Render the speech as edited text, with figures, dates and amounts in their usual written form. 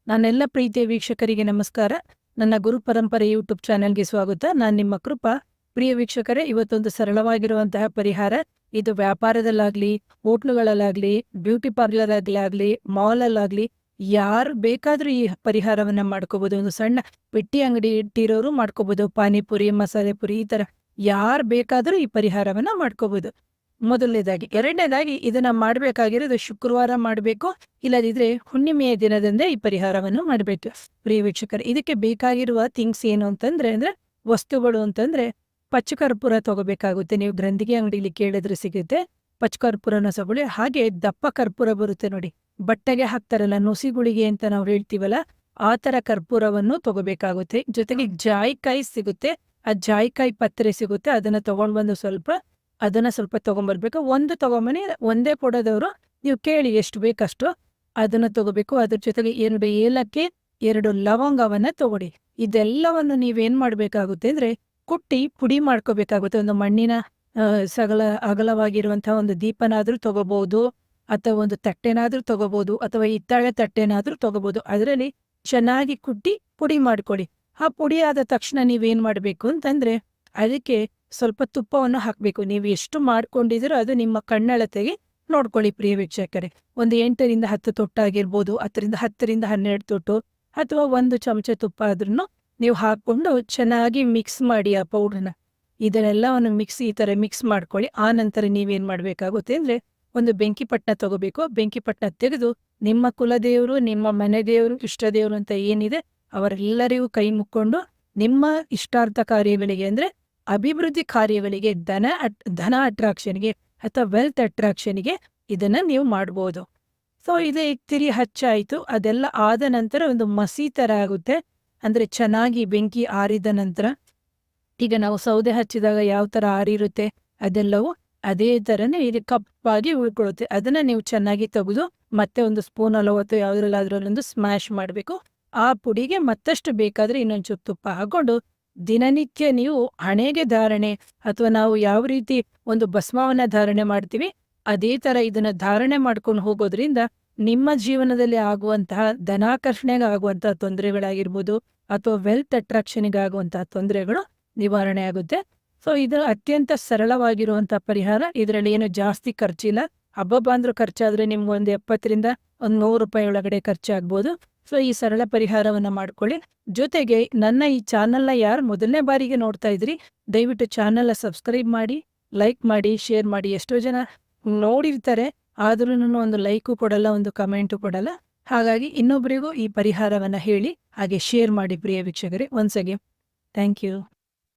ನನ್ನೆಲ್ಲ ಪ್ರೀತಿಯ ವೀಕ್ಷಕರಿಗೆ ನಮಸ್ಕಾರ. ನನ್ನ ಗುರು ಪರಂಪರೆ ಯೂಟ್ಯೂಬ್ ಚಾನೆಲ್ಗೆ ಸ್ವಾಗತ. ನಾನು ನಿಮ್ಮ ಕೃಪಾ. ಪ್ರಿಯ ವೀಕ್ಷಕರೇ, ಇವತ್ತೊಂದು ಸರಳವಾಗಿರುವಂತಹ ಪರಿಹಾರ. ಇದು ವ್ಯಾಪಾರದಲ್ಲಾಗ್ಲಿ, ಹೋಟ್ಲುಗಳಲ್ಲಾಗ್ಲಿ, ಬ್ಯೂಟಿ ಪಾರ್ಲರ್ ಆಗಲಿ, ಮಾಲಲ್ಲಾಗ್ಲಿ, ಯಾರು ಬೇಕಾದ್ರೂ ಈ ಪರಿಹಾರವನ್ನ ಮಾಡ್ಕೋಬಹುದು. ಒಂದು ಸಣ್ಣ ಪೆಟ್ಟಿ ಅಂಗಡಿ ಇಟ್ಟಿರೋರು ಮಾಡ್ಕೋಬಹುದು. ಪಾನಿಪುರಿ, ಮಸಾಲೆ ಪುರಿ, ಈ ತರ ಯಾರು ಬೇಕಾದ್ರೂ ಈ ಪರಿಹಾರವನ್ನ ಮಾಡ್ಕೋಬಹುದು. ಮೊದಲನೇದಾಗಿ. ಎರಡನೇದಾಗಿ, ಇದನ್ನ ಮಾಡ್ಬೇಕಾಗಿರೋದು ಶುಕ್ರವಾರ ಮಾಡಬೇಕು, ಇಲ್ಲದಿದ್ರೆ ಹುಣ್ಣಿಮೆಯ ದಿನದಂದೇ ಈ ಪರಿಹಾರವನ್ನು ಮಾಡಬೇಕು. ಪ್ರಿಯ ವೀಕ್ಷಕರು, ಇದಕ್ಕೆ ಬೇಕಾಗಿರುವ ಥಿಂಗ್ಸ್ ಏನು ಅಂತಂದ್ರೆ ವಸ್ತುಗಳು ಅಂತಂದ್ರೆ ಪಚ್ಚಕರ್ಪೂರ ತಗೋಬೇಕಾಗುತ್ತೆ. ನೀವು ಗ್ರಂಥಿಗೆ ಅಂಗಡಿಲಿ ಕೇಳಿದ್ರೆ ಸಿಗುತ್ತೆ. ಪಚ್ಚಕರ್ಪೂರನ ತಗೊಳ್ಳಿ. ಹಾಗೆ ದಪ್ಪ ಕರ್ಪೂರ ಬರುತ್ತೆ ನೋಡಿ, ಬಟ್ಟೆಗೆ ಹಾಕ್ತಾರಲ್ಲ, ನುಸಿಗುಳಿಗೆ ಅಂತ ನಾವು ಹೇಳ್ತೀವಲ್ಲ, ಆ ತರ ಕರ್ಪೂರವನ್ನು ತಗೋಬೇಕಾಗುತ್ತೆ. ಜೊತೆಗೆ ಜಾಯಿಕಾಯಿ ಸಿಗುತ್ತೆ, ಆ ಜಾಯಿಕಾಯಿ ಪತ್ರೆ ಸಿಗುತ್ತೆ. ಅದನ್ನ ತಗೊಂಡ್ಬಂದು ಅದನ್ನ ಸ್ವಲ್ಪ ತಗೊಂಬರ್ಬೇಕು. ಒಂದು ತಗೊಂಬನಿ, ಒಂದೇ ಕೊಡೋದವರು ನೀವು ಕೇಳಿ ಎಷ್ಟು ಬೇಕಷ್ಟು ಅದನ್ನ ತಗೋಬೇಕು. ಅದ್ರ ಜೊತೆಗೆ 2 ಏಲಕ್ಕಿ, 2 ಲವಂಗವನ್ನ ತಗೊಳ್ಳಿ. ಇದೆಲ್ಲವನ್ನು ನೀವೇನ್ ಮಾಡ್ಬೇಕಾಗುತ್ತೆ ಅಂದ್ರೆ ಕುಟ್ಟಿ ಪುಡಿ ಮಾಡ್ಕೋಬೇಕಾಗುತ್ತೆ. ಒಂದು ಮಣ್ಣಿನ ಅಗಲವಾಗಿರುವಂತಹ ಒಂದು ದೀಪನಾದ್ರೂ ತಗೋಬಹುದು, ಅಥವಾ ಒಂದು ತಟ್ಟೆನಾದ್ರೂ ತಗೋಬಹುದು, ಅಥವಾ ಹಿತ್ತಾಳೆ ತಟ್ಟೆನಾದ್ರೂ ತಗೋಬಹುದು. ಅದರಲ್ಲಿ ಚೆನ್ನಾಗಿ ಕುಟ್ಟಿ ಪುಡಿ ಮಾಡ್ಕೊಳ್ಳಿ. ಆ ಪುಡಿ ಆದ ತಕ್ಷಣ ನೀವೇನ್ ಮಾಡ್ಬೇಕು ಅಂತಂದ್ರೆ ಅದಕ್ಕೆ ಸ್ವಲ್ಪ ತುಪ್ಪವನ್ನು ಹಾಕಬೇಕು. ನೀವು ಎಷ್ಟು ಮಾಡ್ಕೊಂಡಿದ್ದೀರೋ ಅದು ನಿಮ್ಮ ಕಣ್ಣಳತೆಗೆ ನೋಡ್ಕೊಳ್ಳಿ. ಪ್ರಿಯ ವೀಕ್ಷಕರೇ, ಒಂದು 8ರಿಂದ 10 ತೊಟ್ಟಾಗಿರ್ಬೋದು, 10ರಿಂದ 12 ತೊಟ್ಟು, ಅಥವಾ 1 ಚಮಚ ತುಪ್ಪ ಆದ್ರೂ ನೀವು ಹಾಕೊಂಡು ಚೆನ್ನಾಗಿ ಮಿಕ್ಸ್ ಮಾಡಿ ಆ ಪೌಡ್ರನ್ನ. ಇದನ್ನೆಲ್ಲವನ್ನು ಈ ತರ ಮಿಕ್ಸ್ ಮಾಡ್ಕೊಳ್ಳಿ. ಆ ನಂತರ ನೀವೇನ್ ಮಾಡ್ಬೇಕಾಗುತ್ತೆ ಅಂದ್ರೆ ಒಂದು ಬೆಂಕಿ ಪಟ್ಟಣ ತಗೋಬೇಕು. ಬೆಂಕಿ ಪಟ್ಟಣ ತೆಗೆದು ನಿಮ್ಮ ಕುಲದೇವರು, ನಿಮ್ಮ ಮನೆ ದೇವರು, ಇಷ್ಟ ದೇವರು ಅಂತ ಏನಿದೆ ಅವರೆಲ್ಲರಿಗೂ ಕೈ ಮುಕ್ಕೊಂಡು ನಿಮ್ಮ ಇಷ್ಟಾರ್ಥ ಕಾರ್ಯಗಳಿಗೆ ಅಂದ್ರೆ ಅಭಿವೃದ್ಧಿ ಕಾರ್ಯಗಳಿಗೆ, ಧನ ಅಟ್ರಾಕ್ಷನ್ಗೆ ಅಥವಾ ವೆಲ್ತ್ ಅಟ್ರಾಕ್ಷನ್ಗೆ ಇದನ್ನ ನೀವು ಮಾಡ್ಬೋದು. ಸೊ ಇದು ತಿರಿ ಹಚ್ಚಾಯಿತು. ಅದೆಲ್ಲ ಆದ ನಂತರ ಒಂದು ಮಸಿ ತರ ಆಗುತ್ತೆ. ಅಂದ್ರೆ ಚೆನ್ನಾಗಿ ಬೆಂಕಿ ಆರಿದ ನಂತರ, ಈಗ ನಾವು ಸೌದೆ ಹಚ್ಚಿದಾಗ ಯಾವ ತರ ಆರಿರುತ್ತೆ ಅದೆಲ್ಲವೂ ಅದೇ ತರನೇ ಇದು ಕಪ್ಪಾಗಿ ಉಳ್ಕೊಳ್ಳುತ್ತೆ. ಅದನ್ನ ನೀವು ಚೆನ್ನಾಗಿ ತೆಗೆದು ಮತ್ತೆ ಒಂದು ಸ್ಪೂನ್ ಅಥವಾ ಯಾವ್ದ್ರಲ್ಲಾದ್ರಲ್ಲೊಂದು ಸ್ಮ್ಯಾಶ್ ಮಾಡಬೇಕು. ಆ ಪುಡಿಗೆ ಮತ್ತಷ್ಟು ಬೇಕಾದ್ರೆ ಇನ್ನೊಂಚೂರು ತುಪ್ಪ ಹಾಕೊಂಡು ದಿನನಿತ್ಯ ನೀವು ಹಣೆಗೆ ಧಾರಣೆ, ಅಥವಾ ನಾವು ಯಾವ ರೀತಿ ಒಂದು ಭಸ್ಮವನ್ನ ಧಾರಣೆ ಮಾಡ್ತೀವಿ ಅದೇ ತರ ಇದನ್ನ ಧಾರಣೆ ಮಾಡ್ಕೊಂಡು ಹೋಗೋದ್ರಿಂದ ನಿಮ್ಮ ಜೀವನದಲ್ಲಿ ಆಗುವಂತಹ ಧನಾಕರ್ಷಣೆಗೆ ಆಗುವಂತಹ ತೊಂದರೆಗಳಾಗಿರ್ಬೋದು, ಅಥವಾ ವೆಲ್ತ್ ಅಟ್ರಾಕ್ಷನ್ಗೆ ಆಗುವಂತಹ ತೊಂದರೆಗಳು ನಿವಾರಣೆ ಆಗುತ್ತೆ. ಸೊ ಇದು ಅತ್ಯಂತ ಸರಳವಾಗಿರುವಂತಹ ಪರಿಹಾರ. ಇದರಲ್ಲಿ ಏನು ಜಾಸ್ತಿ ಖರ್ಚಿಲ್ಲ. ಹಬ್ಬ ಅಂದ್ರೂ ಖರ್ಚಾದ್ರೆ ನಿಮ್ಗೆ ಒಂದು 70ರಿಂದ 100 ರೂಪಾಯಿ ಒಳಗಡೆ ಖರ್ಚಾಗ್ಬೋದು. ಸೊ ಈ ಸರಳ ಪರಿಹಾರವನ್ನ ಮಾಡ್ಕೊಳ್ಳಿ. ಜೊತೆಗೆ ನನ್ನ ಈ ಚಾನಲ್ನ ಯಾರು ಮೊದಲನೇ ಬಾರಿಗೆ ನೋಡ್ತಾ ಇದ್ರಿ, ದಯವಿಟ್ಟು ಚಾನಲ್ನ ಸಬ್ಸ್ಕ್ರೈಬ್ ಮಾಡಿ, ಲೈಕ್ ಮಾಡಿ, ಶೇರ್ ಮಾಡಿ. ಎಷ್ಟೋ ಜನ ನೋಡಿರ್ತಾರೆ, ಆದ್ರೂ ಒಂದು ಲೈಕು ಕೊಡಲ್ಲ, ಒಂದು ಕಮೆಂಟು ಕೊಡಲ್ಲ. ಹಾಗಾಗಿ ಇನ್ನೊಬ್ಬರಿಗೂ ಈ ಪರಿಹಾರವನ್ನ ಹೇಳಿ, ಹಾಗೆ ಶೇರ್ ಮಾಡಿ ಪ್ರಿಯ ವೀಕ್ಷಕರೇ. Once again thank you.